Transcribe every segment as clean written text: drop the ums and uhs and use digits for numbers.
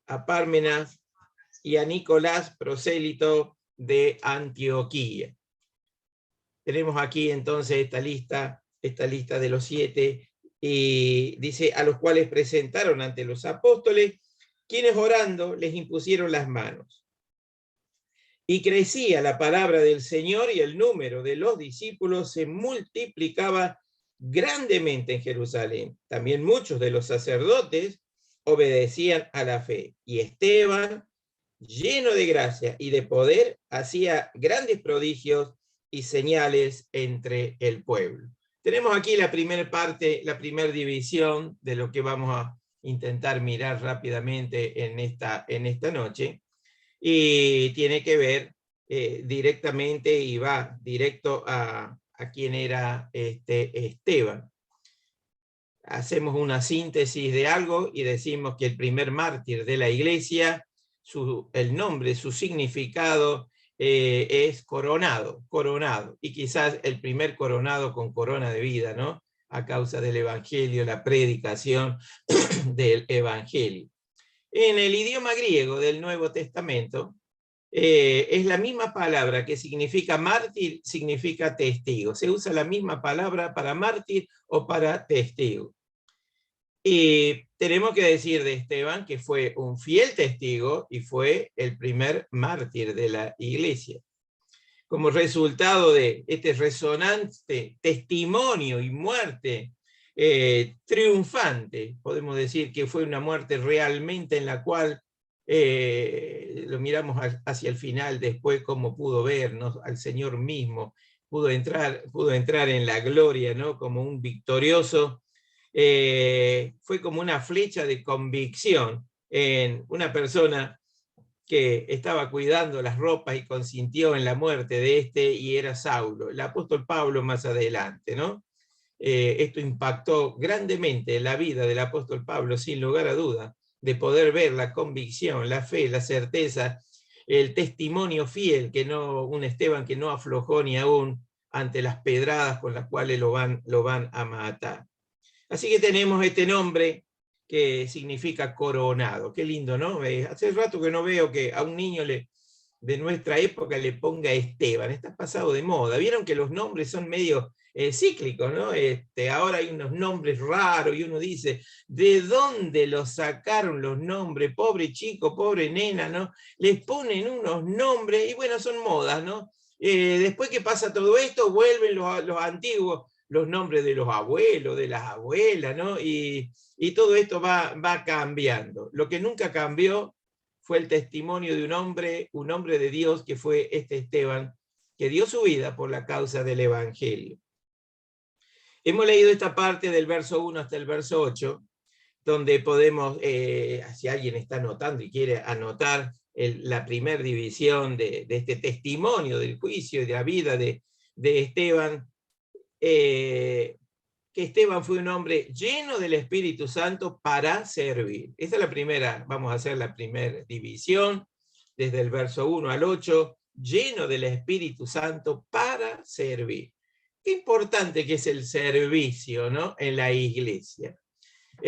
a Pármenas y a Nicolás, prosélito de Antioquía. Tenemos aquí entonces esta lista de los 7, y dice, a los cuales presentaron ante los apóstoles, quienes orando les impusieron las manos. Y crecía la palabra del Señor, y el número de los discípulos se multiplicaba grandemente en Jerusalén. También muchos de los sacerdotes obedecían a la fe. Y Esteban, lleno de gracia y de poder, hacía grandes prodigios y señales entre el pueblo. Tenemos aquí la primera parte, la primera división de lo que vamos a intentar mirar rápidamente en esta noche, y tiene que ver directamente, y va directo a quién era Esteban. Hacemos una síntesis de algo y decimos que el primer mártir de la iglesia, el nombre, su significado es coronado, y quizás el primer coronado con corona de vida, ¿no? A causa del evangelio, la predicación del evangelio. En el idioma griego del Nuevo Testamento, es la misma palabra que significa mártir, significa testigo. Se usa la misma palabra para mártir o para testigo. Y tenemos que decir de Esteban que fue un fiel testigo y fue el primer mártir de la iglesia. Como resultado de este resonante testimonio y muerte triunfante, podemos decir que fue una muerte realmente en la cual lo miramos hacia el final, después cómo pudo vernos al Señor mismo, pudo entrar en la gloria, ¿no? Como un victorioso. Fue como una flecha de convicción en una persona que estaba cuidando las ropas y consintió en la muerte de y era Saulo, el apóstol Pablo más adelante, ¿no? Esto impactó grandemente la vida del apóstol Pablo, sin lugar a duda, de poder ver la convicción, la fe, la certeza, el testimonio fiel, un Esteban que no aflojó ni aún ante las pedradas con las cuales lo van a matar. Así que tenemos este nombre que significa coronado. Qué lindo, ¿no? Hace rato que no veo que a un niño de nuestra época le ponga Esteban. Está pasado de moda. Vieron que los nombres son medio cíclicos, ¿no? Ahora hay unos nombres raros y uno dice, ¿de dónde los sacaron los nombres? Pobre chico, pobre nena, ¿no? Les ponen unos nombres y bueno, son modas, ¿no? Después que pasa todo esto, vuelven los antiguos, los nombres de los abuelos, de las abuelas, ¿no? Y todo esto va cambiando. Lo que nunca cambió fue el testimonio de un hombre de Dios, que fue Esteban, que dio su vida por la causa del evangelio. Hemos leído esta parte del verso 1 hasta el verso 8, donde podemos, si alguien está anotando y quiere anotar la primera división de este testimonio del juicio y de la vida de Esteban, que Esteban fue un hombre lleno del Espíritu Santo para servir. Esta es la primera, vamos a hacer la primera división, desde el verso 1 al 8, lleno del Espíritu Santo para servir. Qué importante que es el servicio, ¿no? En la iglesia. Los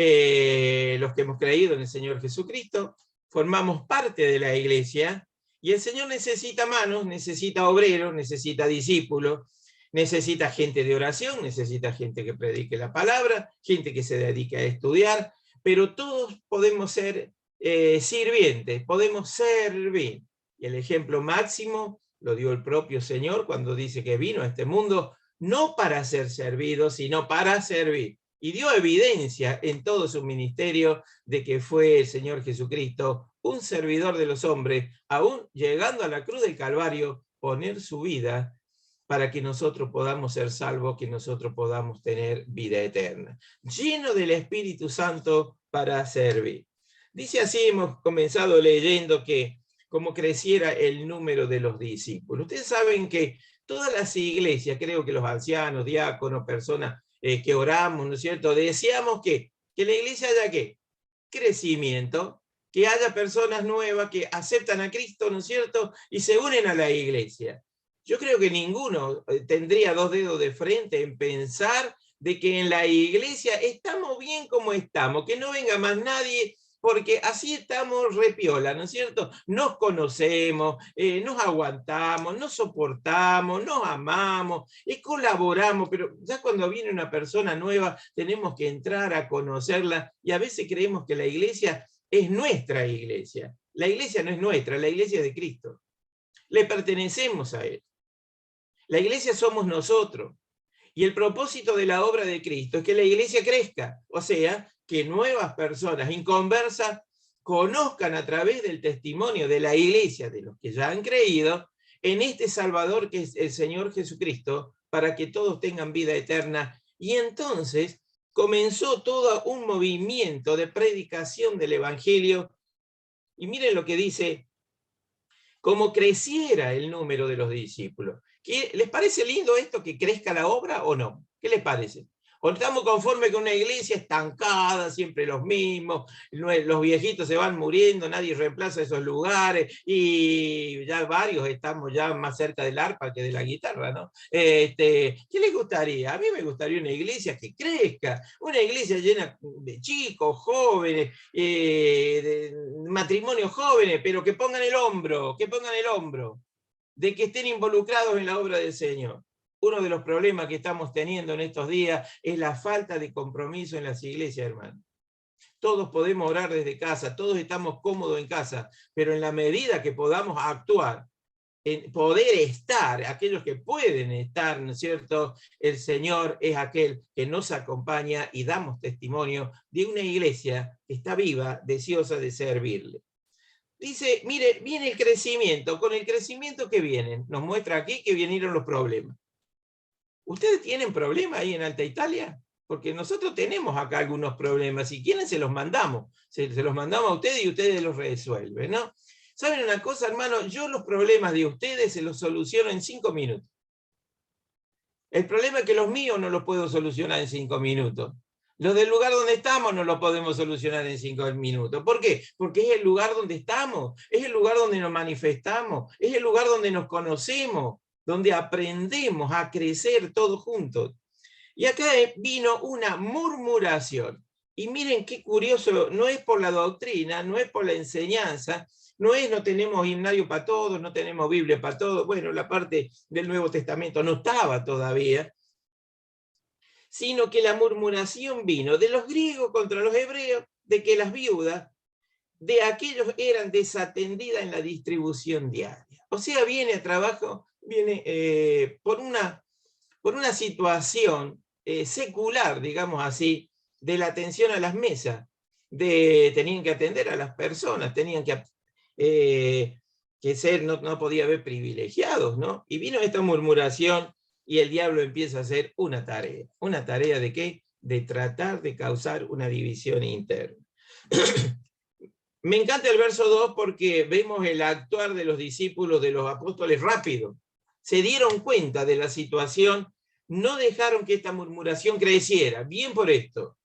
que hemos creído en el Señor Jesucristo, formamos parte de la iglesia, y el Señor necesita manos, necesita obreros, necesita discípulos, necesita gente de oración, necesita gente que predique la palabra, gente que se dedique a estudiar, pero todos podemos ser sirvientes, podemos servir. Y el ejemplo máximo lo dio el propio Señor cuando dice que vino a este mundo no para ser servido, sino para servir. Y dio evidencia en todo su ministerio de que fue el Señor Jesucristo un servidor de los hombres, aún llegando a la cruz del Calvario, poner su vida para que nosotros podamos ser salvos, que nosotros podamos tener vida eterna. Lleno del Espíritu Santo para servir. Dice así, hemos comenzado leyendo que como creciera el número de los discípulos. Ustedes saben que todas las iglesias, creo que los ancianos, diáconos, personas que oramos, ¿no es cierto? Deseamos que la iglesia haya ¿qué? Crecimiento, que haya personas nuevas que aceptan a Cristo, ¿no es cierto? Y se unen a la iglesia. Yo creo que ninguno tendría dos dedos de frente en pensar de que en la iglesia estamos bien como estamos, que no venga más nadie, porque así estamos repiola, ¿no es cierto? Nos conocemos, nos aguantamos, nos soportamos, nos amamos, colaboramos, pero ya cuando viene una persona nueva tenemos que entrar a conocerla y a veces creemos que la iglesia es nuestra iglesia. La iglesia no es nuestra, la iglesia es de Cristo. Le pertenecemos a Él. La iglesia somos nosotros. Y el propósito de la obra de Cristo es que la iglesia crezca, o sea, que nuevas personas inconversas conozcan a través del testimonio de la iglesia, de los que ya han creído, en este Salvador que es el Señor Jesucristo, para que todos tengan vida eterna. Y entonces comenzó todo un movimiento de predicación del Evangelio. Y miren lo que dice, como creciera el número de los discípulos. ¿Les parece lindo esto, que crezca la obra o no? ¿Qué les parece? ¿O estamos conformes con una iglesia estancada, siempre los mismos, los viejitos se van muriendo, nadie reemplaza esos lugares, y ya varios estamos ya más cerca del arpa que de la guitarra, ¿no? ¿Qué les gustaría? A mí me gustaría una iglesia que crezca, una iglesia llena de chicos, jóvenes, de matrimonios jóvenes, pero que pongan el hombro, de que estén involucrados en la obra del Señor. Uno de los problemas que estamos teniendo en estos días es la falta de compromiso en las iglesias, hermanos. Todos podemos orar desde casa, todos estamos cómodos en casa, pero en la medida que podamos actuar, en poder estar, aquellos que pueden estar, ¿no es cierto? El Señor es aquel que nos acompaña y damos testimonio de una iglesia que está viva, deseosa de servirle. Dice, mire, viene el crecimiento, con el crecimiento que vienen, nos muestra aquí que vinieron los problemas. ¿Ustedes tienen problemas ahí en Alta Italia? Porque nosotros tenemos acá algunos problemas, si quieren se los mandamos, se los mandamos a ustedes y ustedes los resuelven, ¿no? ¿Saben una cosa, hermano? Yo los problemas de ustedes se los soluciono en 5 minutos. El problema es que los míos no los puedo solucionar en 5 minutos. Los del lugar donde estamos no lo podemos solucionar en 5 minutos. ¿Por qué? Porque es el lugar donde estamos, es el lugar donde nos manifestamos, es el lugar donde nos conocemos, donde aprendemos a crecer todos juntos. Y acá vino una murmuración. Y miren qué curioso, no es por la doctrina, no es por la enseñanza, no tenemos himnario para todos, no tenemos Biblia para todos, bueno, la parte del Nuevo Testamento no estaba todavía, sino que la murmuración vino de los griegos contra los hebreos, de que las viudas de aquellos eran desatendidas en la distribución diaria. O sea, viene a trabajo, viene por una situación secular, digamos así, de la atención a las mesas, tenían que atender a las personas, tenían que ser, no podía haber privilegiados, ¿no? Y vino esta murmuración y el diablo empieza a hacer una tarea ¿de qué? De tratar de causar una división interna. Me encanta el verso 2 porque vemos el actuar de los discípulos, de los apóstoles rápido. Se dieron cuenta de la situación, no dejaron que esta murmuración creciera. Bien por esto.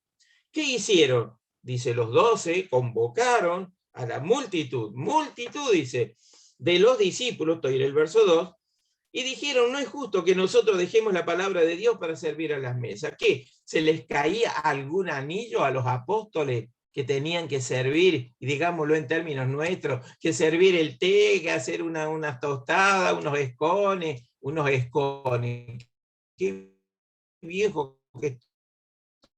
¿Qué hicieron? Dice, los 12 convocaron a la multitud, dice, de los discípulos, estoy en el verso 2, y dijeron, no es justo que nosotros dejemos la palabra de Dios para servir a las mesas. ¿Qué? ¿Se les caía algún anillo a los apóstoles que tenían que servir, y digámoslo en términos nuestros, que servir el té, que hacer unas tostadas, unos escones? Qué viejo que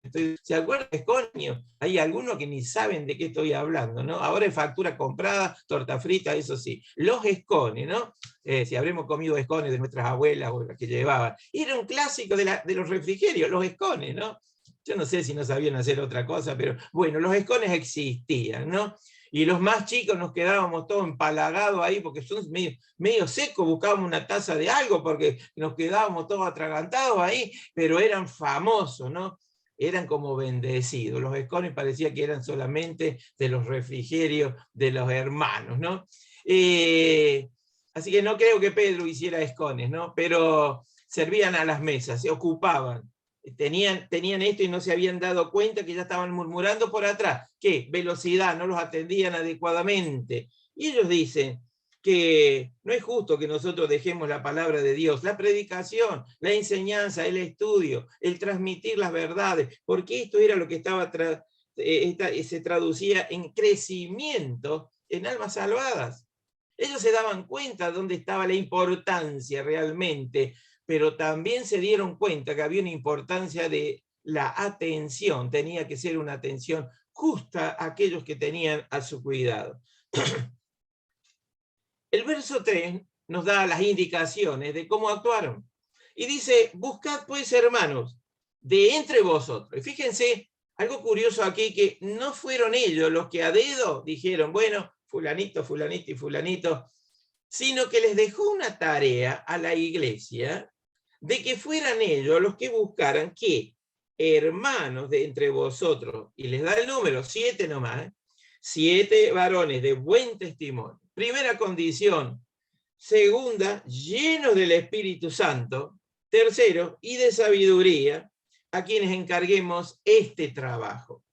estoy. ¿Se acuerdan de esconio? Hay algunos que ni saben de qué estoy hablando, ¿no? Ahora es factura comprada, torta frita, eso sí. Los escones, ¿no? Si habremos comido escones de nuestras abuelas o las que llevaban. Era un clásico de los refrigerios, los escones, ¿no? Yo no sé si no sabían hacer otra cosa, pero bueno, los escones existían, ¿no? Y los más chicos nos quedábamos todos empalagados ahí porque son medio secos, buscábamos una taza de algo porque nos quedábamos todos atragantados ahí, pero eran famosos, ¿no? Eran como bendecidos. Los escones parecía que eran solamente de los refrigerios de los hermanos, ¿no? Así que no creo que Pedro hiciera escones, ¿no? Pero servían a las mesas, se ocupaban. Tenían esto y no se habían dado cuenta que ya estaban murmurando por atrás. ¿Qué? Velocidad, no los atendían adecuadamente. Y ellos dicen que no es justo que nosotros dejemos la palabra de Dios, la predicación, la enseñanza, el estudio, el transmitir las verdades, porque esto era lo que estaba se traducía en crecimiento en almas salvadas. Ellos se daban cuenta de dónde estaba la importancia realmente, pero también se dieron cuenta que había una importancia de la atención, tenía que ser una atención justa a aquellos que tenían a su cuidado. El verso 3 nos da las indicaciones de cómo actuaron. Y dice, buscad pues, hermanos, de entre vosotros. Y fíjense, algo curioso aquí, que no fueron ellos los que a dedo dijeron, bueno, fulanito, fulanito y fulanito, sino que les dejó una tarea a la iglesia de que fueran ellos los que buscaran que hermanos de entre vosotros, y les da el número, 7 nomás, 7 varones de buen testimonio. Primera condición. Segunda, llenos del Espíritu Santo. Tercero, y de sabiduría, a quienes encarguemos este trabajo.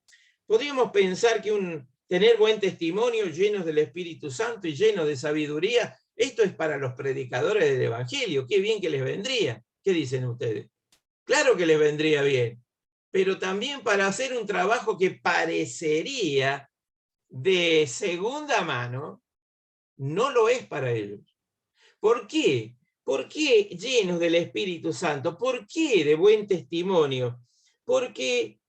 Podríamos pensar que tener buen testimonio, llenos del Espíritu Santo y llenos de sabiduría, esto es para los predicadores del Evangelio. Qué bien que les vendría. ¿Qué dicen ustedes? Claro que les vendría bien, pero también para hacer un trabajo que parecería de segunda mano, no lo es para ellos. ¿Por qué? ¿Por qué llenos del Espíritu Santo? ¿Por qué de buen testimonio? ¿Por qué?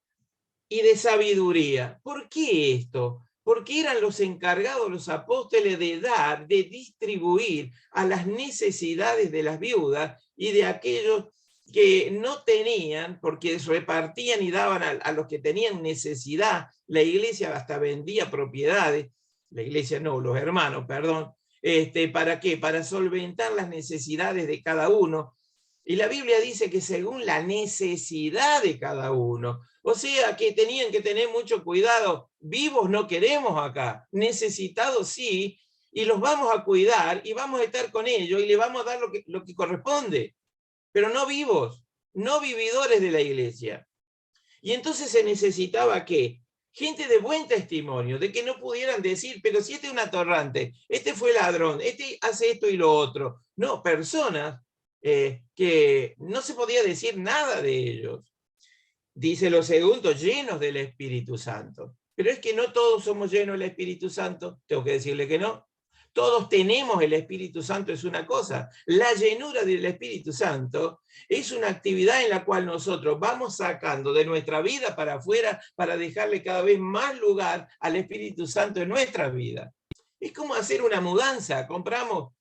Y de sabiduría. ¿Por qué esto? Porque eran los encargados, los apóstoles, de dar, de distribuir a las necesidades de las viudas y de aquellos que no tenían, porque repartían y daban a los que tenían necesidad. La iglesia hasta vendía propiedades, la iglesia no, los hermanos, perdón. ¿Para qué? Para solventar las necesidades de cada uno. Y la Biblia dice que según la necesidad de cada uno. O sea que tenían que tener mucho cuidado. Vivos no queremos acá, necesitados sí, y los vamos a cuidar y vamos a estar con ellos y le vamos a dar lo que corresponde, pero no vivos, no vividores de la iglesia. Y entonces se necesitaba ¿qué? Gente de buen testimonio, de que no pudieran decir, pero si este es un atorrante, este fue ladrón, este hace esto y lo otro. No, personas que no se podía decir nada de ellos. Dice lo segundo, llenos del Espíritu Santo. Pero es que no todos somos llenos del Espíritu Santo, tengo que decirle que no. Todos tenemos el Espíritu Santo, es una cosa. La llenura del Espíritu Santo es una actividad en la cual nosotros vamos sacando de nuestra vida para afuera para dejarle cada vez más lugar al Espíritu Santo en nuestra vida. Es como hacer una mudanza. Compramos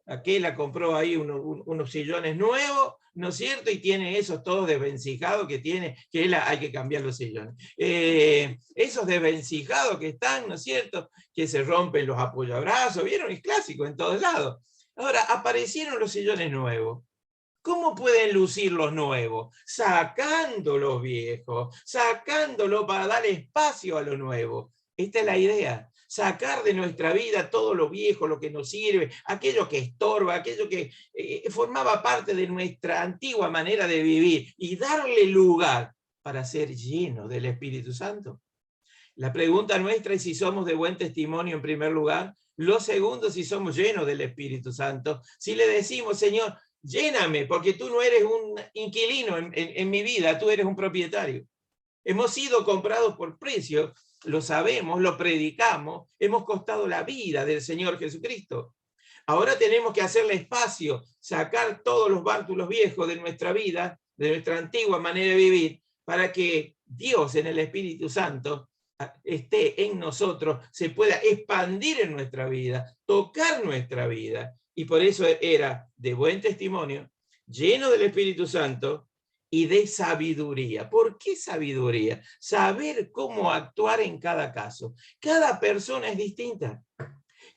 aquella compró ahí unos sillones nuevos, ¿no es cierto? Y tiene esos todos desvencijados que tiene, hay que cambiar los sillones. Esos desvencijados que están, ¿no es cierto? Que se rompen los apoyabrazos, ¿vieron? Es clásico en todos lados. Ahora, aparecieron los sillones nuevos. ¿Cómo pueden lucir los nuevos? Sacando los viejos, sacándolo para dar espacio a lo nuevo. Esta es la idea. Sacar de nuestra vida todo lo viejo, lo que nos sirve, aquello que estorba, aquello que formaba parte de nuestra antigua manera de vivir y darle lugar para ser llenos del Espíritu Santo. La pregunta nuestra es si somos de buen testimonio en primer lugar. Lo segundo, si somos llenos del Espíritu Santo. Si le decimos, Señor, lléname, porque tú no eres un inquilino en mi vida, tú eres un propietario. Hemos sido comprados por precio, lo sabemos, lo predicamos, hemos costado la vida del Señor Jesucristo. Ahora tenemos que hacerle espacio, sacar todos los bártulos viejos de nuestra vida, de nuestra antigua manera de vivir, para que Dios en el Espíritu Santo esté en nosotros, se pueda expandir en nuestra vida, tocar nuestra vida. Y por eso era de buen testimonio, lleno del Espíritu Santo y de sabiduría. ¿Por qué sabiduría? Saber cómo actuar en cada caso. Cada persona es distinta.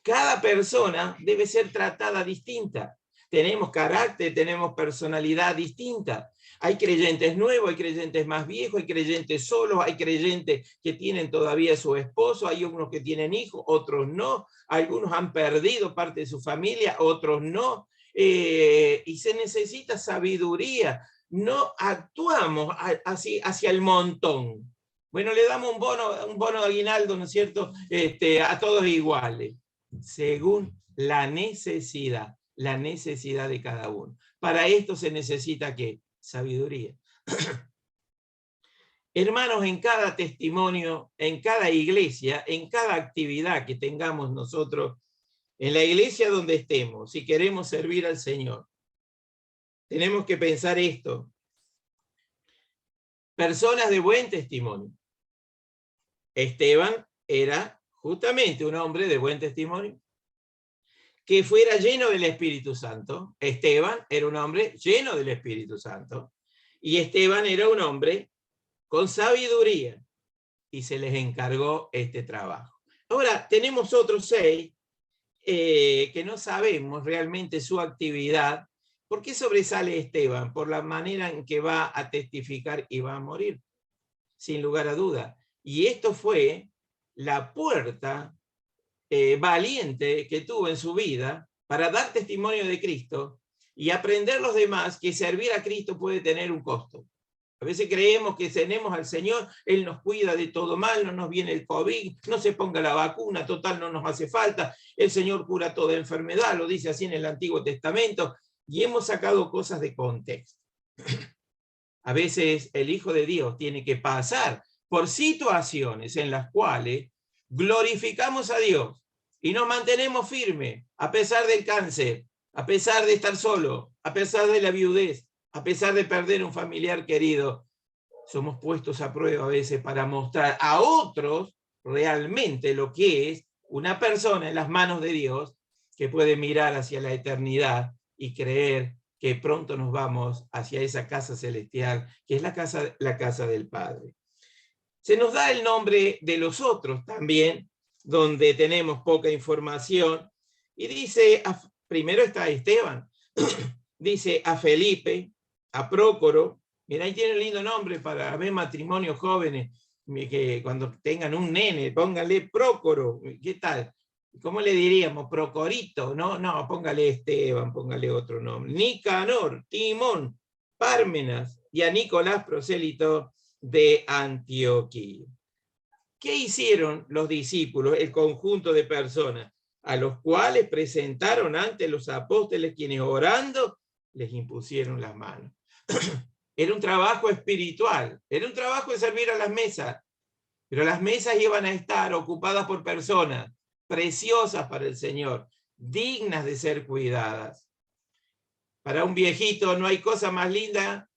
Cada persona debe ser tratada distinta. Tenemos carácter, tenemos personalidad distinta. Hay creyentes nuevos, hay creyentes más viejos, hay creyentes solos, hay creyentes que tienen todavía su esposo, hay unos que tienen hijos, otros no. Algunos han perdido parte de su familia, otros no. Y se necesita sabiduría. No actuamos así hacia el montón. Bueno, le damos un bono de aguinaldo, ¿no es cierto? A todos iguales, según la necesidad de cada uno. Para esto se necesita ¿qué? Sabiduría. Hermanos, en cada testimonio, en cada iglesia, en cada actividad que tengamos nosotros, en la iglesia donde estemos, si queremos servir al Señor, tenemos que pensar esto. Personas de buen testimonio. Esteban era justamente un hombre de buen testimonio. Que fuera lleno del Espíritu Santo. Esteban era un hombre lleno del Espíritu Santo. Y Esteban era un hombre con sabiduría. Y se les encargó este trabajo. Ahora, tenemos otros 6 que no sabemos realmente su actividad. ¿Por qué sobresale Esteban? Por la manera en que va a testificar y va a morir, sin lugar a duda. Y esto fue la puerta valiente que tuvo en su vida para dar testimonio de Cristo y aprender los demás que servir a Cristo puede tener un costo. A veces creemos que tenemos al Señor, Él nos cuida de todo mal, no nos viene el COVID, no se ponga la vacuna, total no nos hace falta, el Señor cura toda enfermedad, lo dice así en el Antiguo Testamento, y hemos sacado cosas de contexto. A veces el Hijo de Dios tiene que pasar por situaciones en las cuales glorificamos a Dios y nos mantenemos firmes a pesar del cáncer, a pesar de estar solo, a pesar de la viudez, a pesar de perder un familiar querido. Somos puestos a prueba a veces para mostrar a otros realmente lo que es una persona en las manos de Dios que puede mirar hacia la eternidad y creer que pronto nos vamos hacia esa casa celestial, que es la casa del Padre. Se nos da el nombre de los otros también, donde tenemos poca información, y dice, primero está Esteban, dice a Felipe, a Prócoro, mira, ahí tiene un lindo nombre para ver matrimonios jóvenes, que cuando tengan un nene, pónganle Prócoro, ¿qué tal? ¿Cómo le diríamos? Procorito, ¿no? No, póngale Esteban, póngale otro nombre. Nicanor, Timón, Pármenas y a Nicolás, prosélito de Antioquía. ¿Qué hicieron los discípulos, el conjunto de personas, a los cuales presentaron ante los apóstoles, quienes orando les impusieron las manos? Era un trabajo espiritual, era un trabajo de servir a las mesas, pero las mesas iban a estar ocupadas por personas preciosas para el Señor, dignas de ser cuidadas. Para un viejito no hay cosa más linda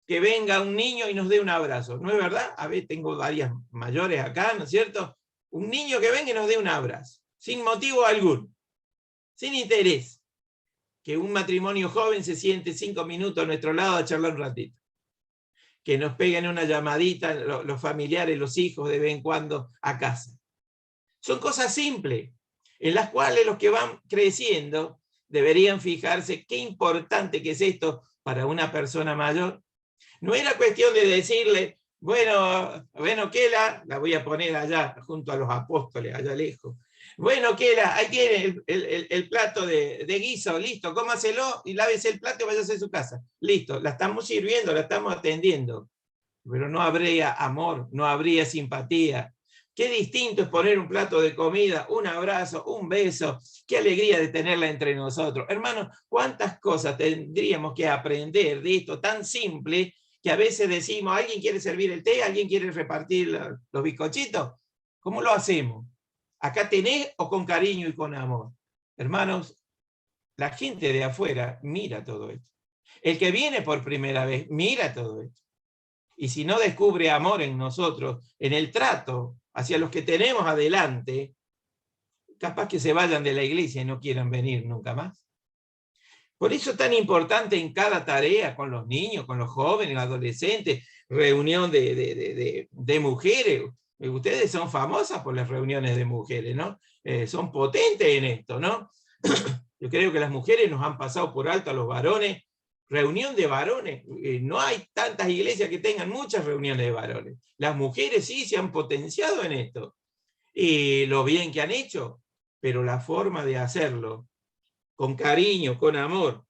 que venga un niño y nos dé un abrazo, ¿no es verdad? A ver, tengo varias mayores acá, ¿no es cierto? Un niño que venga y nos dé un abrazo, sin motivo alguno, sin interés. Que un matrimonio joven se siente 5 minutos a nuestro lado a charlar un ratito. Que nos peguen una llamadita los familiares, los hijos de vez en cuando a casa. Son cosas simples, en las cuales los que van creciendo deberían fijarse qué importante que es esto para una persona mayor. No era cuestión de decirle, bueno, Kela, la voy a poner allá junto a los apóstoles, allá lejos. Bueno, Kela, ahí tiene el plato de guiso, listo, cómaselo y lávese el plato y váyase a su casa. Listo, la estamos sirviendo, la estamos atendiendo. Pero no habría amor, no habría simpatía. Qué distinto es poner un plato de comida, un abrazo, un beso. Qué alegría de tenerla entre nosotros. Hermanos, cuántas cosas tendríamos que aprender de esto tan simple que a veces decimos, ¿alguien quiere servir el té? ¿Alguien quiere repartir los bizcochitos? ¿Cómo lo hacemos? ¿Acá tenés o con cariño y con amor? Hermanos, la gente de afuera mira todo esto. El que viene por primera vez mira todo esto. Y si no descubre amor en nosotros, en el trato hacia los que tenemos adelante, capaz que se vayan de la iglesia y no quieran venir nunca más. Por eso es tan importante en cada tarea, con los niños, con los jóvenes, los adolescentes, reunión de mujeres. Ustedes son famosas por las reuniones de mujeres, ¿no? Son potentes en esto, ¿no? Yo creo que las mujeres nos han pasado por alto a los varones. Reunión de varones. No hay tantas iglesias que tengan muchas reuniones de varones. Las mujeres sí se han potenciado en esto. Y lo bien que han hecho, pero la forma de hacerlo, con cariño, con amor.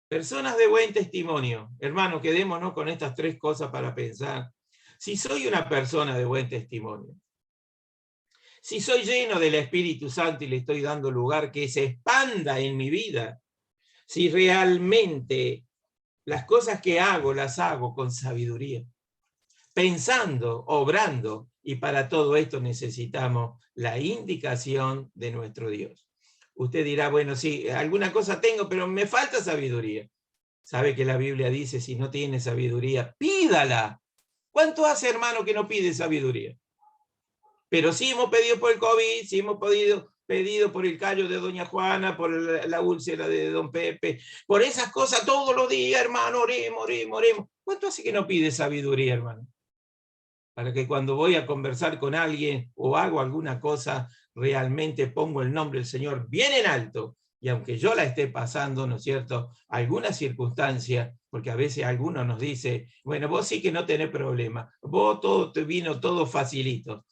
Personas de buen testimonio. Hermanos, quedémonos con estas 3 cosas para pensar. Si soy una persona de buen testimonio, si soy lleno del Espíritu Santo y le estoy dando lugar que se expanda en mi vida, si realmente las cosas que hago las hago con sabiduría, pensando, obrando, y para todo esto necesitamos la indicación de nuestro Dios. Usted dirá, bueno, sí, alguna cosa tengo, pero me falta sabiduría. Sabe que la Biblia dice, si no tiene sabiduría, pídala. ¿Cuánto hace, hermano, que no pide sabiduría? Pero sí hemos pedido por el COVID, sí hemos pedido por el callo de doña Juana, por la úlcera de don Pepe, por esas cosas todos los días, hermano, oremos, oremos, oremos. ¿Cuánto hace que no pide sabiduría, hermano? Para que cuando voy a conversar con alguien o hago alguna cosa, realmente pongo el nombre del Señor bien en alto, y aunque yo la esté pasando, ¿no es cierto?, alguna circunstancia, porque a veces alguno nos dice, bueno, vos sí que no tenés problema, vos todo te vino todo facilito.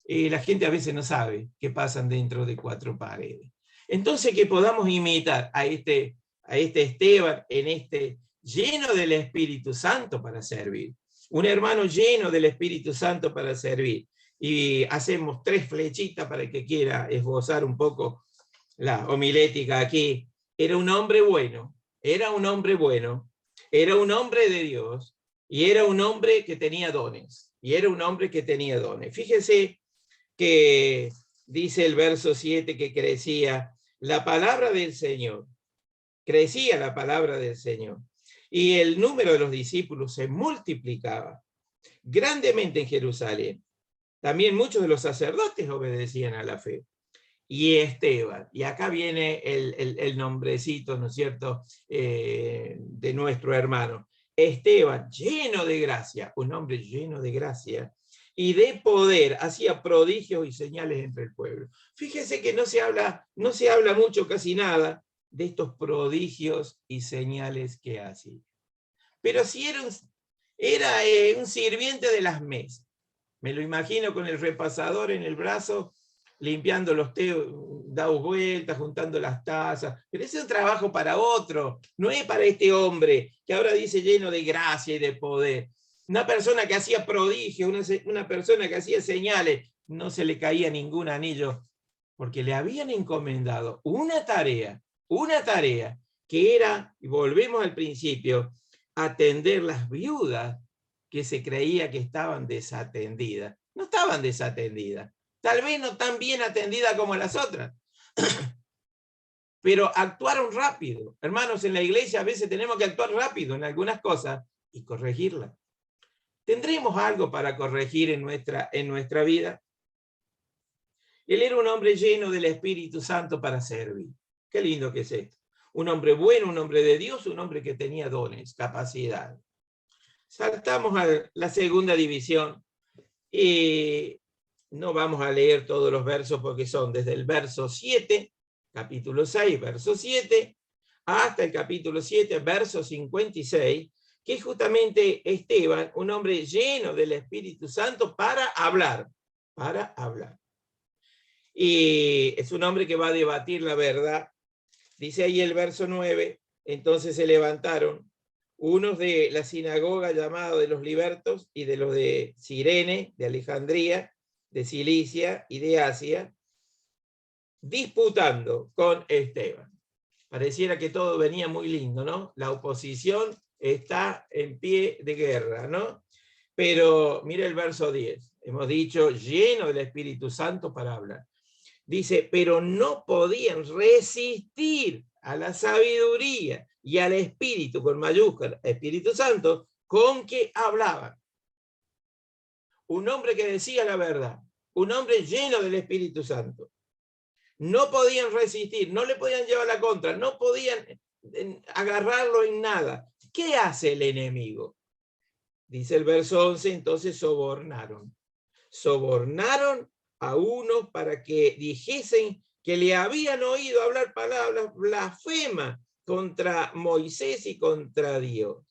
La gente a veces no sabe qué pasan dentro de cuatro paredes. Entonces, que podamos imitar a este Esteban en lleno del Espíritu Santo para servir. Un hermano lleno del Espíritu Santo para servir. Y hacemos 3 flechitas para el que quiera esbozar un poco la homilética aquí. Era un hombre bueno, era un hombre bueno, era un hombre de Dios, y era un hombre que tenía dones, y era un hombre que tenía dones. Fíjese que dice el verso 7 que crecía la palabra del Señor, crecía la palabra del Señor, y el número de los discípulos se multiplicaba grandemente en Jerusalén. También muchos de los sacerdotes obedecían a la fe. Y Esteban, y acá viene el nombrecito, ¿no es cierto?, de nuestro hermano. Esteban, lleno de gracia, un hombre lleno de gracia y de poder, hacía prodigios y señales entre el pueblo. Fíjese que no se habla mucho, casi nada, de estos prodigios y señales que hacía. Pero sí era un sirviente de las mesas. Me lo imagino con el repasador en el brazo, limpiando los teos, dado vueltas, juntando las tazas. Pero ese es un trabajo para otro, no es para este hombre que ahora dice lleno de gracia y de poder. Una persona que hacía prodigios, una persona que hacía señales, no se le caía ningún anillo, porque le habían encomendado una tarea que era, y volvemos al principio, atender las viudas que se creía que estaban desatendidas. No estaban desatendidas, tal vez no tan bien atendidas como las otras, pero actuaron rápido. Hermanos, en la iglesia a veces tenemos que actuar rápido en algunas cosas y corregirlas. ¿Tendremos algo para corregir en nuestra vida? Él era un hombre lleno del Espíritu Santo para servir. Qué lindo que es esto. Un hombre bueno, un hombre de Dios, un hombre que tenía dones, capacidad. Saltamos a la segunda división y no vamos a leer todos los versos porque son desde el verso 7, capítulo 6, verso 7, hasta el capítulo 7, verso 56, que es justamente Esteban, un hombre lleno del Espíritu Santo para hablar. Y es un hombre que va a debatir la verdad. Dice ahí el verso 9, entonces se levantaron unos de la sinagoga llamada de los libertos y de los de Cirene, de Alejandría, de Cilicia y de Asia, disputando con Esteban. Pareciera que todo venía muy lindo, ¿no? La oposición está en pie de guerra, ¿no? Pero mire el verso 10, hemos dicho lleno del Espíritu Santo para hablar. Dice, pero no podían resistir a la sabiduría y al Espíritu, con mayúscula, Espíritu Santo, con que hablaban. Un hombre que decía la verdad, un hombre lleno del Espíritu Santo. No podían resistir, no le podían llevar la contra, no podían agarrarlo en nada. ¿Qué hace el enemigo? Dice el verso 11, entonces sobornaron. Sobornaron a uno para que dijesen que le habían oído hablar palabras blasfemas contra Moisés y contra Dios.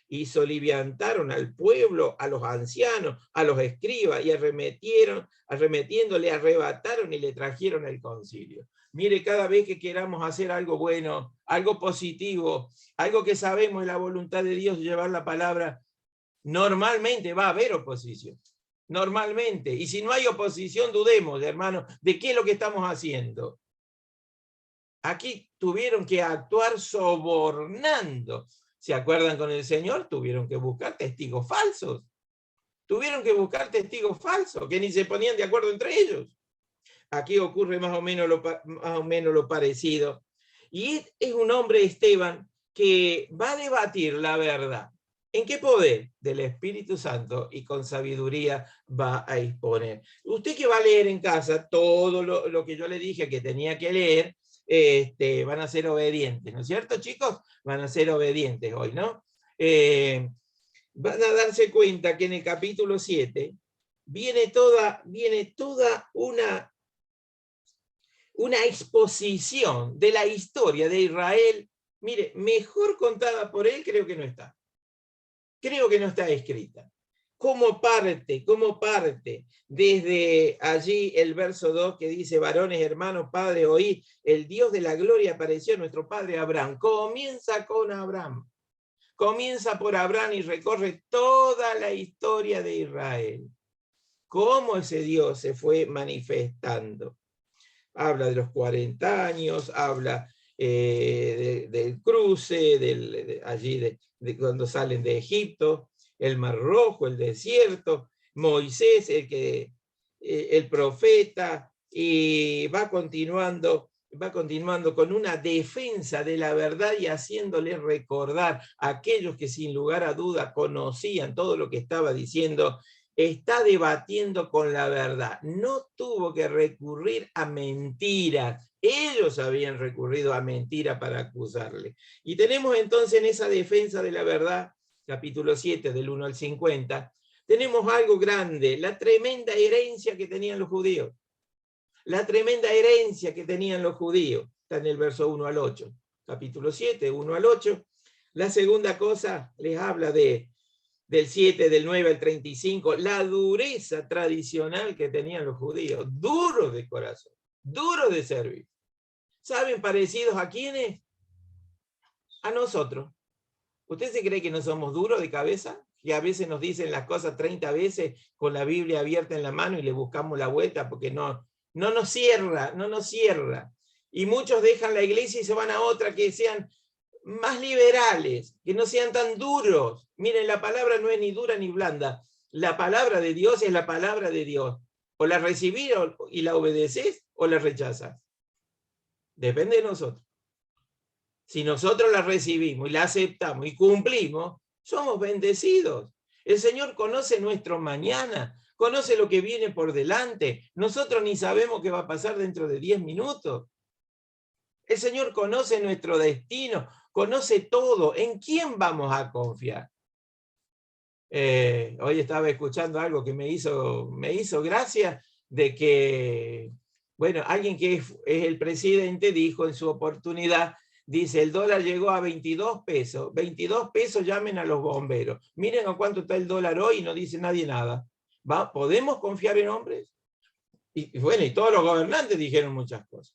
Y soliviantaron al pueblo, a los ancianos, a los escribas, y arremetiendo, le arrebataron y le trajeron al concilio. Mire, cada vez que queramos hacer algo bueno, algo positivo, algo que sabemos es la voluntad de Dios, llevar la palabra, normalmente va a haber oposición. Normalmente. Y si no hay oposición, dudemos, hermanos, de qué es lo que estamos haciendo. Aquí tuvieron que actuar sobornando. ¿Se acuerdan con el Señor? Tuvieron que buscar testigos falsos. Tuvieron que buscar testigos falsos, que ni se ponían de acuerdo entre ellos. Aquí ocurre más o menos lo parecido. Y es un hombre, Esteban, que va a debatir la verdad. ¿En qué poder? Del Espíritu Santo, y con sabiduría va a exponer. Usted que va a leer en casa todo lo que yo le dije que tenía que leer, van a ser obedientes, ¿no es cierto, chicos? Van a ser obedientes hoy, ¿no? Van a darse cuenta que en el capítulo 7 viene toda una exposición de la historia de Israel. Mire, mejor contada por él creo que no está. Creo que no está escrita. Como parte, desde allí el verso 2 que dice, varones, hermanos, padres, oí, el Dios de la gloria apareció a nuestro padre Abraham. Comienza con Abraham. Comienza por Abraham y recorre toda la historia de Israel. Cómo ese Dios se fue manifestando. Habla de los 40 años, habla del cruce, allí de cuando salen de Egipto, el Mar Rojo, el desierto, Moisés, el profeta, y va continuando con una defensa de la verdad y haciéndole recordar a aquellos que sin lugar a duda conocían todo lo que estaba diciendo. Está debatiendo con la verdad. No tuvo que recurrir a mentiras. Ellos habían recurrido a mentiras para acusarle. Y tenemos entonces en esa defensa de la verdad, capítulo 7, del 1 al 50, tenemos algo grande, la tremenda herencia que tenían los judíos. La tremenda herencia que tenían los judíos. Está en el verso 1 al 8. Capítulo 7, 1 al 8. La segunda cosa les habla del 7, del 9 al 35, la dureza tradicional que tenían los judíos, duros de corazón, duros de servir. ¿Saben parecidos a quiénes? A nosotros. ¿Usted se cree que no somos duros de cabeza? Que a veces nos dicen las cosas 30 veces con la Biblia abierta en la mano y le buscamos la vuelta porque no nos cierra. Y muchos dejan la iglesia y se van a otra que sean más liberales, que no sean tan duros. Miren, la palabra no es ni dura ni blanda. La palabra de Dios es la palabra de Dios. O la recibís y la obedeces o la rechazas. Depende de nosotros. Si nosotros la recibimos y la aceptamos y cumplimos, somos bendecidos. El Señor conoce nuestro mañana, conoce lo que viene por delante. Nosotros ni sabemos qué va a pasar dentro de 10 minutos. El Señor conoce nuestro destino, conoce todo. ¿En quién vamos a confiar? Hoy estaba escuchando algo que me hizo gracia, de que, bueno, alguien que es el presidente dijo en su oportunidad, dice, el dólar llegó a 22 pesos. 22 pesos, llamen a los bomberos. Miren a cuánto está el dólar hoy y no dice nadie nada. ¿Podemos confiar en hombres? Y bueno, y todos los gobernantes dijeron muchas cosas.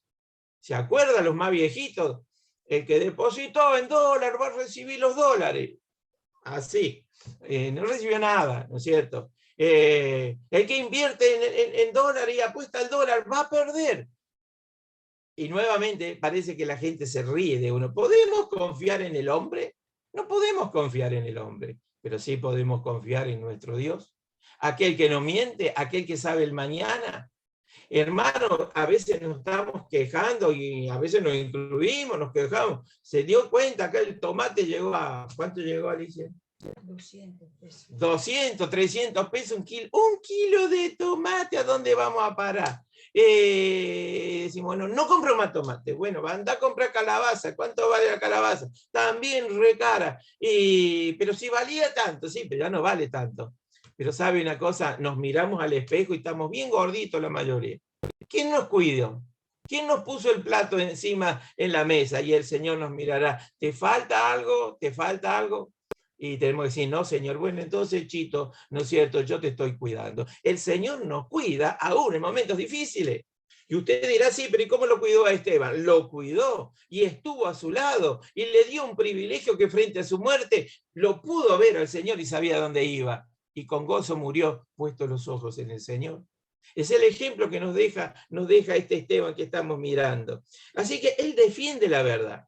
¿Se acuerdan los más viejitos? El que depositó en dólar va a recibir los dólares. Así. No recibió nada, ¿no es cierto? El que invierte en dólar y apuesta al dólar va a perder. Y nuevamente parece que la gente se ríe de uno. ¿Podemos confiar en el hombre? No podemos confiar en el hombre, pero sí podemos confiar en nuestro Dios. Aquel que no miente, aquel que sabe el mañana. Hermano, a veces nos estamos quejando y a veces nos incluimos, nos quejamos. Se dio cuenta que el tomate llegó a... ¿Cuánto llegó, Alicia? 200 pesos. 200, 300 pesos un kilo. Un kilo de tomate, ¿a dónde vamos a parar? Decimos, no compro más tomate. Bueno, anda a comprar calabaza. ¿Cuánto vale la calabaza? También re cara. Pero si valía tanto, sí, pero ya no vale tanto. Pero sabe una cosa, nos miramos al espejo y estamos bien gorditos la mayoría. ¿Quién nos cuidó? ¿Quién nos puso el plato encima en la mesa? Y el Señor nos mirará. ¿Te falta algo? ¿Te falta algo? Y tenemos que decir, no, Señor, bueno, entonces, Chito, ¿no es cierto? Yo te estoy cuidando. El Señor nos cuida aún en momentos difíciles. Y usted dirá, sí, pero ¿y cómo lo cuidó a Esteban? Lo cuidó y estuvo a su lado y le dio un privilegio que frente a su muerte lo pudo ver al Señor y sabía dónde iba. Y con gozo murió, puesto los ojos en el Señor. Es el ejemplo que nos deja este Esteban que estamos mirando. Así que él defiende la verdad.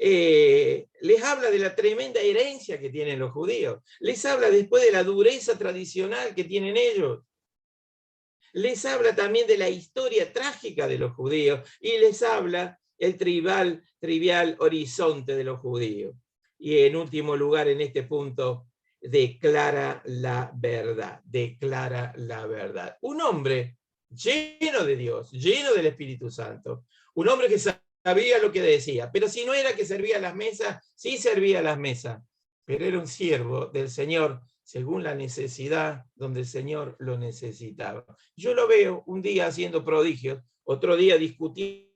les habla de la tremenda herencia que tienen los judíos, les habla después de la dureza tradicional que tienen ellos, les habla también de la historia trágica de los judíos y les habla el trivial horizonte de los judíos. Y en último lugar, en este punto, declara la verdad, declara la verdad. Un hombre lleno de Dios, lleno del Espíritu Santo, un hombre que sabía lo que decía, pero si no era que servía las mesas, sí servía las mesas, pero era un siervo del Señor según la necesidad donde el Señor lo necesitaba. Yo lo veo un día haciendo prodigios, otro día discutiendo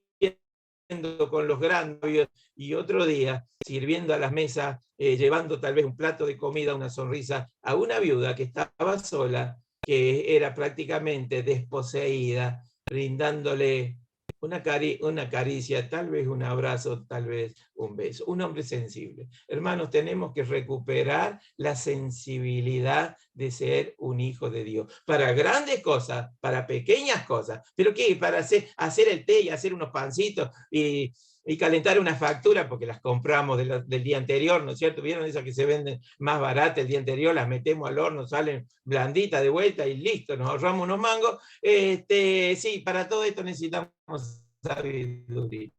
con los grandes y otro día sirviendo a las mesas, llevando tal vez un plato de comida, una sonrisa a una viuda que estaba sola, que era prácticamente desposeída, brindándole una caricia, tal vez un abrazo, tal vez un beso. Un hombre sensible. Hermanos, tenemos que recuperar la sensibilidad de ser un hijo de Dios. Para grandes cosas, para pequeñas cosas. ¿Pero qué? Para hacer el té y hacer unos pancitos y calentar una factura, porque las compramos del día anterior, ¿no es cierto? ¿Vieron esas que se venden más baratas el día anterior? Las metemos al horno, salen blanditas de vuelta y listo, nos ahorramos unos mangos. Sí, para todo esto necesitamos sabiduría.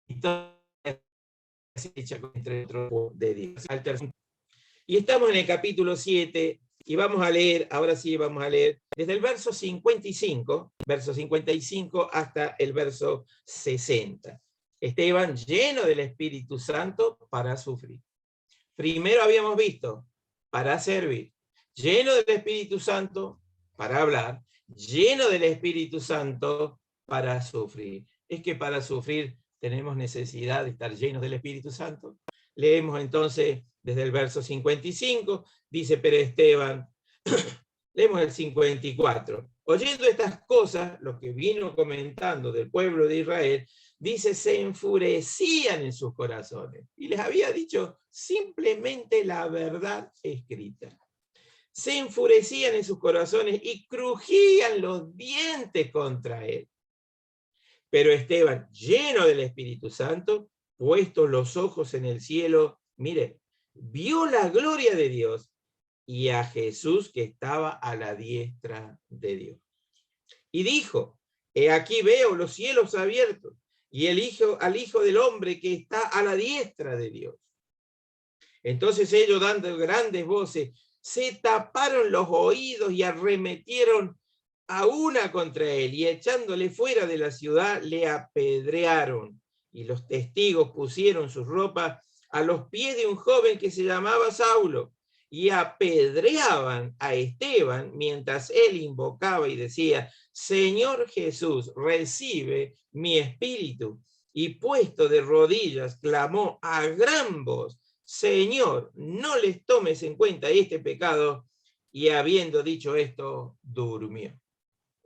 Y todo es hecha entre otros de Dios. Y estamos en el capítulo 7 y vamos a leer, ahora sí vamos a leer, desde el verso 55 hasta el verso 60. Esteban lleno del Espíritu Santo para sufrir. Primero habíamos visto, para servir. Lleno del Espíritu Santo para hablar. Lleno del Espíritu Santo para sufrir. Es que para sufrir tenemos necesidad de estar llenos del Espíritu Santo. Leemos entonces desde el verso 55, dice, pero Esteban, leemos el 54. Oyendo estas cosas, lo que vino comentando del pueblo de Israel, dice, se enfurecían en sus corazones. Y les había dicho simplemente la verdad escrita. Se enfurecían en sus corazones y crujían los dientes contra él. Pero Esteban, lleno del Espíritu Santo, puestos los ojos en el cielo, mire, vio la gloria de Dios y a Jesús que estaba a la diestra de Dios. Y dijo, he aquí veo los cielos abiertos y al Hijo del Hombre que está a la diestra de Dios. Entonces ellos, dando grandes voces, se taparon los oídos y arremetieron a una contra él, y echándole fuera de la ciudad, le apedrearon. Y los testigos pusieron sus ropas a los pies de un joven que se llamaba Saulo, y apedreaban a Esteban mientras él invocaba y decía, Señor Jesús, recibe mi espíritu. Y puesto de rodillas, clamó a gran voz, Señor, no les tomes en cuenta este pecado. Y habiendo dicho esto, durmió.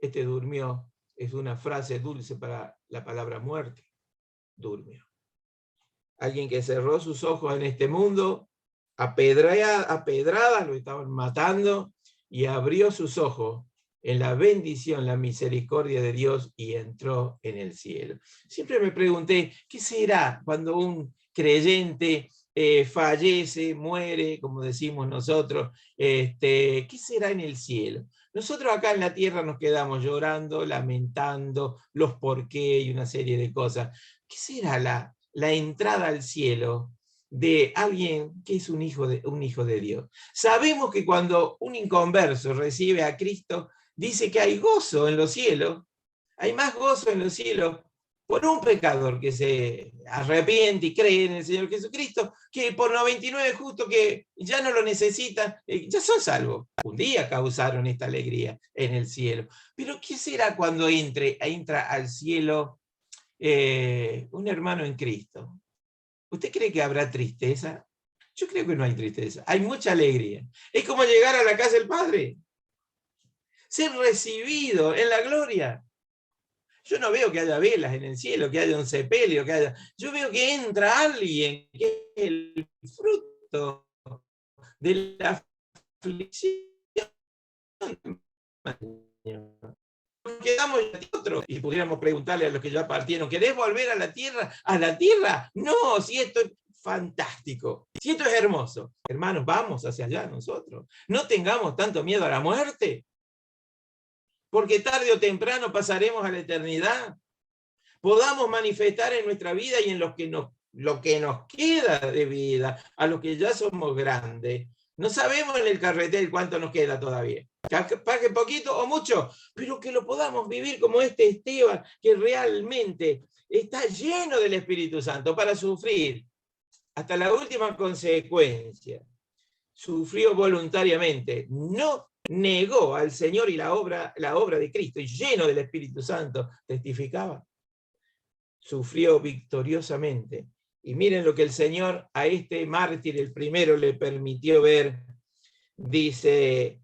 Este durmió es una frase dulce para la palabra muerte. Durmió. Alguien que cerró sus ojos en este mundo, a pedradas lo estaban matando, y abrió sus ojos en la bendición, la misericordia de Dios, y entró en el cielo. Siempre me pregunté, ¿qué será cuando un creyente fallece, muere, como decimos nosotros? ¿Qué será en el cielo? Nosotros acá en la tierra nos quedamos llorando, lamentando los por qué y una serie de cosas. ¿Qué será la entrada al cielo de alguien que es un hijo de Dios? Sabemos que cuando un inconverso recibe a Cristo, dice que hay gozo en los cielos, hay más gozo en los cielos por un pecador que se arrepiente y cree en el Señor Jesucristo, que por 99 justos que ya no lo necesitan, ya son salvos. Un día causaron esta alegría en el cielo. Pero ¿qué será cuando entra al cielo un hermano en Cristo? ¿Usted cree que habrá tristeza? Yo creo que no hay tristeza, hay mucha alegría. Es como llegar a la casa del Padre, ser recibido en la gloria. Yo no veo que haya velas en el cielo, que haya un sepelio, que haya... Yo veo que entra alguien que es el fruto de la aflicción. quedamos otros. Y pudiéramos preguntarle a los que ya partieron, ¿querés volver a la tierra? ¿A la tierra? No, si esto es fantástico, si esto es hermoso. Hermanos, vamos hacia allá nosotros. No tengamos tanto miedo a la muerte, porque tarde o temprano pasaremos a la eternidad. Podamos manifestar en nuestra vida y en lo que nos queda de vida, a los que ya somos grandes. No sabemos en el carretel cuánto nos queda todavía. Capaz que poquito o mucho, pero que lo podamos vivir como este Esteban, que realmente está lleno del Espíritu Santo para sufrir hasta la última consecuencia. Sufrió voluntariamente, no negó al Señor y la obra de Cristo, y lleno del Espíritu Santo testificaba. Sufrió victoriosamente. Y miren lo que el Señor a este mártir, el primero, le permitió ver. Dice,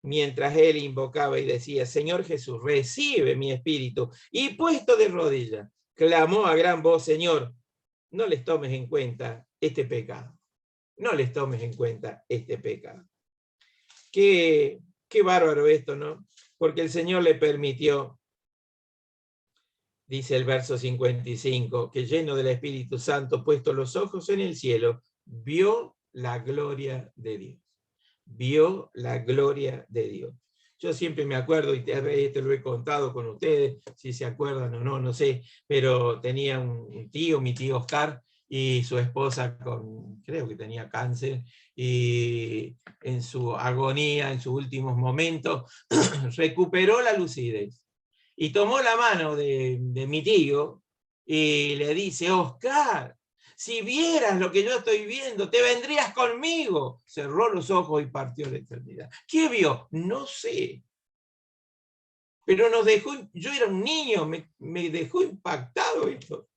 mientras él invocaba y decía, Señor Jesús, recibe mi espíritu. Y puesto de rodillas, clamó a gran voz, Señor, no les tomes en cuenta este pecado. No les tomes en cuenta este pecado. Qué bárbaro esto, ¿no? Porque el Señor le permitió, dice el verso 55, que lleno del Espíritu Santo, puesto los ojos en el cielo, vio la gloria de Dios. Vio la gloria de Dios. Yo siempre me acuerdo, y te lo he contado con ustedes, si se acuerdan o no, no sé, pero tenía un tío, mi tío Oscar, y su esposa creo que tenía cáncer, y en su agonía, en sus últimos momentos, recuperó la lucidez. Y tomó la mano de mi tío y le dice, Oscar, si vieras lo que yo estoy viendo, te vendrías conmigo. Cerró los ojos y partió la eternidad. ¿Qué vio? No sé. Pero nos dejó, yo era un niño, me dejó impactado esto.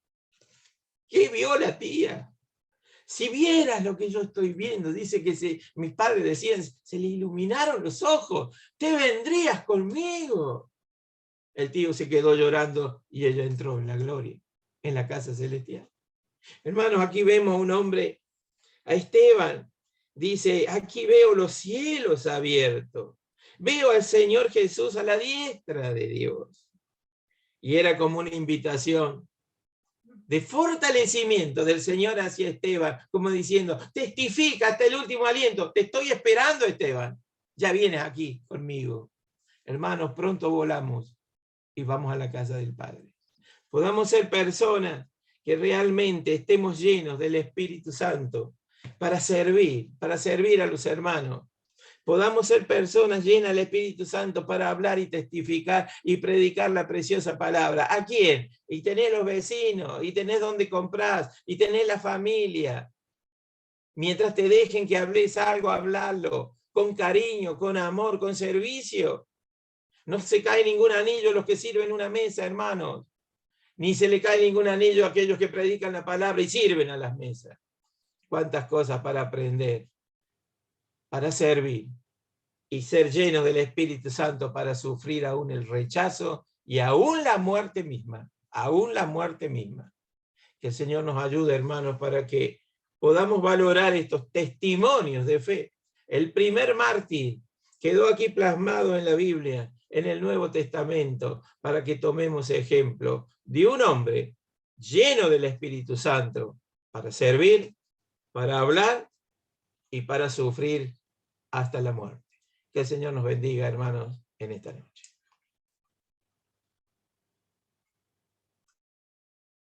¿Qué vio la tía? Si vieras lo que yo estoy viendo, dice que mis padres decían, se le iluminaron los ojos, te vendrías conmigo. El tío se quedó llorando y ella entró en la gloria, en la casa celestial. Hermanos, aquí vemos a un hombre, a Esteban, dice, aquí veo los cielos abiertos, veo al Señor Jesús a la diestra de Dios. Y era como una invitación de fortalecimiento del Señor hacia Esteban, como diciendo, testifica hasta el último aliento, te estoy esperando, Esteban, ya vienes aquí conmigo. Hermanos, pronto volamos y vamos a la casa del Padre. Podamos ser personas que realmente estemos llenos del Espíritu Santo para servir a los hermanos. Podamos ser personas llenas del Espíritu Santo para hablar y testificar y predicar la preciosa palabra. ¿A quién? Y tenés los vecinos, y tenés donde comprás, y tenés la familia. Mientras te dejen que hables algo, hablarlo con cariño, con amor, con servicio. No se cae ningún anillo a los que sirven una mesa, hermanos. Ni se le cae ningún anillo a aquellos que predican la palabra y sirven a las mesas. Cuántas cosas para aprender, para servir y ser llenos del Espíritu Santo para sufrir aún el rechazo y aún la muerte misma, aún la muerte misma. Que el Señor nos ayude, hermanos, para que podamos valorar estos testimonios de fe. El primer mártir quedó aquí plasmado en la Biblia, en el Nuevo Testamento, para que tomemos ejemplo de un hombre lleno del Espíritu Santo para servir, para hablar y para sufrir hasta la muerte. Que el Señor nos bendiga, hermanos, en esta noche.